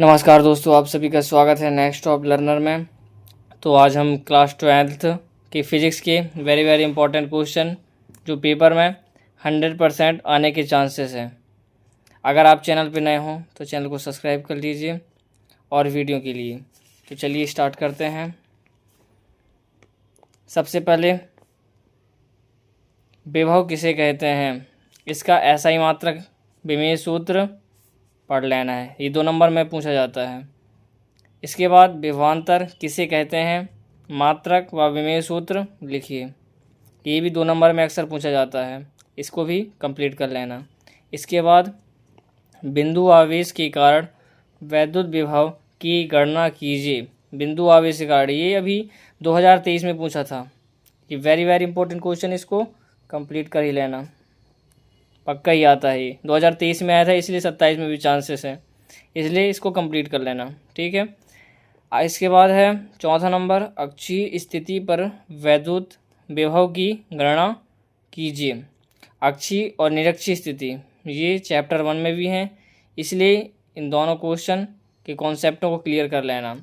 नमस्कार दोस्तों, आप सभी का स्वागत है नेक्स्ट टॉप लर्नर में। तो आज हम क्लास 12th के फिज़िक्स के वेरी इंपॉर्टेंट क्वेश्चन जो पेपर में 100% आने के चांसेस हैं। अगर आप चैनल पे नए हों तो चैनल को सब्सक्राइब कर लीजिए और वीडियो के लिए। तो चलिए स्टार्ट करते हैं। सबसे पहले विभव किसे कहते हैं, इसका SI मात्रक विमेय सूत्र पढ़ लेना है, ये 2 नंबर में पूछा जाता है। इसके बाद विभवांतर किसे कहते हैं, मात्रक व विमेय सूत्र लिखिए, ये भी 2 नंबर में अक्सर पूछा जाता है, इसको भी कंप्लीट कर लेना। इसके बाद बिंदु आवेश के कारण वैद्युत विभव की गणना कीजिए। बिंदु आवेश के कारण ये अभी 2023 में पूछा था, ये वेरी इंपॉर्टेंट क्वेश्चन, इसको कंप्लीट कर ही लेना, पक्का ही आता है। ये 2023 में आया था, इसलिए 27 में भी चांसेस है, इसलिए इसको कंप्लीट कर लेना, ठीक है। इसके बाद है चौथा नंबर, अक्षीय स्थिति पर वैद्युत विभव की गणना कीजिए। अक्षीय और निरक्षीय स्थिति ये चैप्टर 1 में भी हैं, इसलिए इन दोनों क्वेश्चन के कॉन्सेप्टों को क्लियर कर लेना,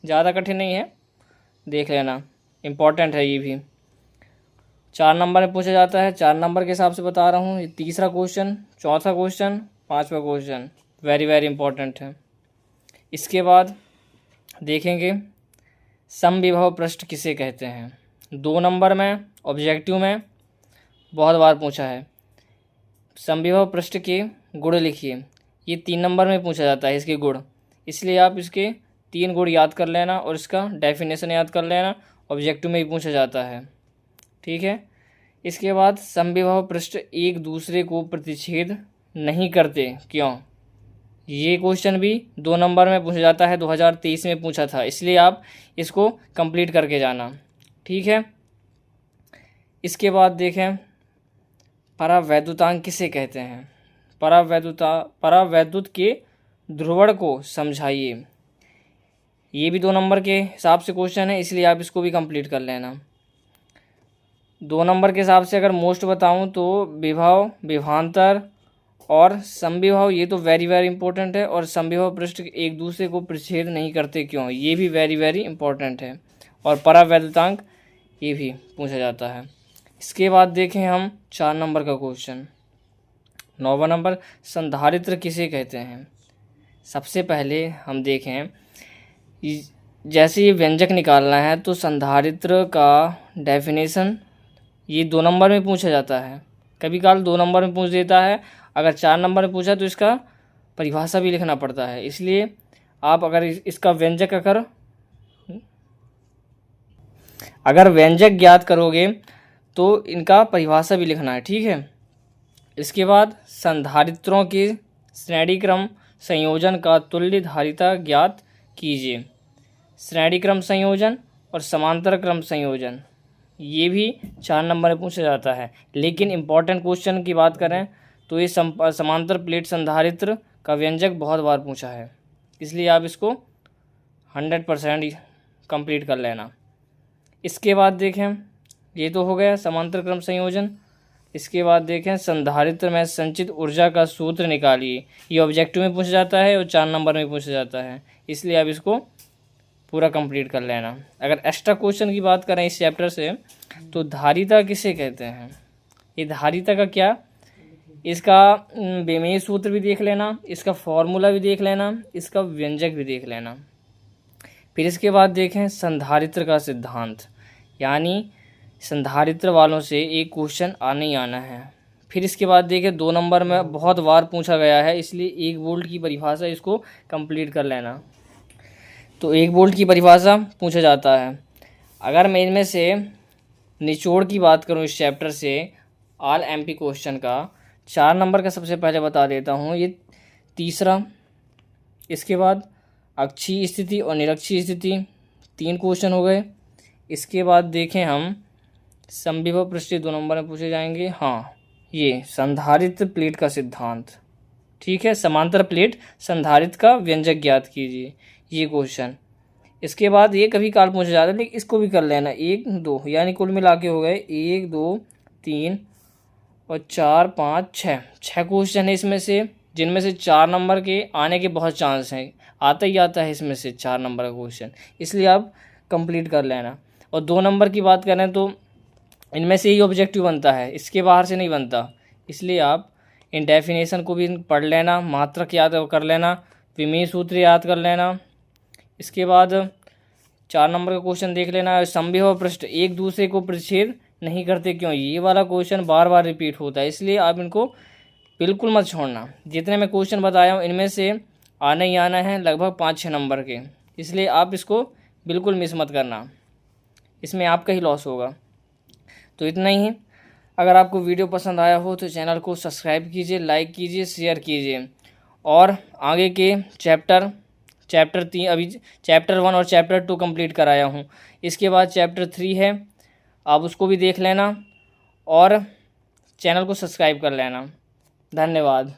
ज़्यादा कठिन नहीं है, देख लेना, इम्पॉर्टेंट है ये भी। 4 नंबर में पूछा जाता है, 4 नंबर के हिसाब से बता रहा हूँ। ये तीसरा क्वेश्चन, चौथा क्वेश्चन, 5वां क्वेश्चन वेरी इंपॉर्टेंट है। इसके बाद देखेंगे समविभव पृष्ठ किसे कहते हैं। 2 नंबर में ऑब्जेक्टिव में बहुत बार पूछा है। समविभव पृष्ठ के गुण लिखिए, ये 3 नंबर में पूछा जाता है, इसके गुण, इसलिए आप इसके 3 गुण याद कर लेना और इसका डेफिनेशन याद कर लेना, ऑब्जेक्टिव में भी पूछा जाता है, ठीक है। इसके बाद समविभव पृष्ठ एक दूसरे को प्रतिच्छेद नहीं करते, क्यों, ये क्वेश्चन भी 2 नंबर में पूछा जाता है, 2023 में पूछा था, इसलिए आप इसको कंप्लीट करके जाना, ठीक है। इसके बाद देखें परावैद्युतांक किसे कहते हैं। परावैद्युत के ध्रुवण को समझाइए, ये भी 2 नंबर के हिसाब से क्वेश्चन है, इसलिए आप इसको भी कंप्लीट कर लेना। 2 नंबर के हिसाब से अगर मोस्ट बताऊं तो विभव, विभवांतर और समविभव, ये तो वेरी इंपॉर्टेंट है, और समविभव पृष्ठ एक दूसरे को प्रतिच्छेद नहीं करते, क्यों, ये भी वेरी इंपॉर्टेंट है, और परावैद्युतांक ये भी पूछा जाता है। इसके बाद देखें हम 4 नंबर का क्वेश्चन। 9वां नंबर, संधारित्र किसे कहते हैं। सबसे पहले हम देखें, जैसे ये व्यंजक निकालना है तो संधारित्र का डेफिनेशन ये 2 नंबर में पूछा जाता है, कभी काल 2 नंबर में पूछ देता है, अगर 4 नंबर में पूछा तो इसका परिभाषा भी लिखना पड़ता है, इसलिए आप अगर इसका व्यंजक अगर व्यंजक ज्ञात करोगे तो इनका परिभाषा भी लिखना है, ठीक है। इसके बाद संधारित्रों के श्रेणी क्रम संयोजन का तुल्य धारिता ज्ञात कीजिए। श्रेणी क्रम संयोजन और समांतर क्रम संयोजन ये भी 4 नंबर में पूछा जाता है, लेकिन इम्पॉर्टेंट क्वेश्चन की बात करें तो ये समांतर प्लेट संधारित्र का व्यंजक बहुत बार पूछा है, इसलिए आप इसको 100% कंप्लीट कर लेना। इसके बाद देखें, ये तो हो गया समांतर क्रम संयोजन। इसके बाद देखें संधारित्र में संचित ऊर्जा का सूत्र निकालिए, ये ऑब्जेक्टिव में पूछा जाता है और 4 नंबर में पूछा जाता है, इसलिए आप इसको पूरा कंप्लीट कर लेना। अगर एक्स्ट्रा क्वेश्चन की बात करें इस चैप्टर से तो धारिता किसे कहते हैं, ये धारिता का क्या, इसका विमेय सूत्र भी देख लेना, इसका फॉर्मूला भी देख लेना, इसका व्यंजक भी देख लेना। फिर इसके बाद देखें संधारित्र का सिद्धांत, यानी संधारित्र वालों से एक क्वेश्चन आने ही आना है। फिर इसके बाद देखें 2 नंबर में बहुत बार पूछा गया है, इसलिए 1 वोल्ट की परिभाषा, इसको कंप्लीट कर लेना। तो 1 वोल्ट की परिभाषा पूछा जाता है। अगर मैं इनमें से निचोड़ की बात करूं इस चैप्टर से ऑल MP क्वेश्चन का, 4 नंबर का सबसे पहले बता देता हूं, ये तीसरा। इसके बाद अक्षीय स्थिति और निरक्षीय स्थिति 3 क्वेश्चन हो गए। इसके बाद देखें हम समविभव पृष्ठ 2 नंबर में पूछे जाएंगे, हाँ, ये संधारित्र प्लेट का सिद्धांत, ठीक है, समांतर प्लेट संधारित्र का व्यंजक ज्ञात कीजिए, ये क्वेश्चन। इसके बाद ये कभी काल पूछा जाता है, लेकिन इसको भी कर लेना, 1 2 यानी कुल मिला के हो गए 1 2 3 और 4 5 6 क्वेश्चन है इसमें से, जिनमें से 4 नंबर के आने के बहुत चांस हैं। आता ही आता है इसमें से 4 नंबर का क्वेश्चन, इसलिए आप कंप्लीट कर लेना। और 2 नंबर की बात करें तो इनमें से ही ऑब्जेक्टिव बनता है, इसके बाहर से नहीं बनता, इसलिए आप इन डेफिनेशन को भी पढ़ लेना, मात्रक याद कर लेना, विमेय सूत्र याद कर लेना। इसके बाद 4 नंबर का क्वेश्चन देख लेना, समव्यय पृष्ठ एक दूसरे को प्रतिच्छेद नहीं करते क्यों, ये वाला क्वेश्चन बार बार रिपीट होता है, इसलिए आप इनको बिल्कुल मत छोड़ना। जितने मैं क्वेश्चन बताया हूँ इनमें से आना ही आना है लगभग 5-6 नंबर के, इसलिए आप इसको बिल्कुल मिस मत करना, इसमें आपका ही लॉस होगा। तो इतना ही है। अगर आपको वीडियो पसंद आया हो तो चैनल को सब्सक्राइब कीजिए, लाइक कीजिए, शेयर कीजिए। और आगे के चैप्टर 3, अभी चैप्टर 1 और चैप्टर 2 कंप्लीट कराया हूँ, इसके बाद चैप्टर 3 है, आप उसको भी देख लेना और चैनल को सब्सक्राइब कर लेना। धन्यवाद।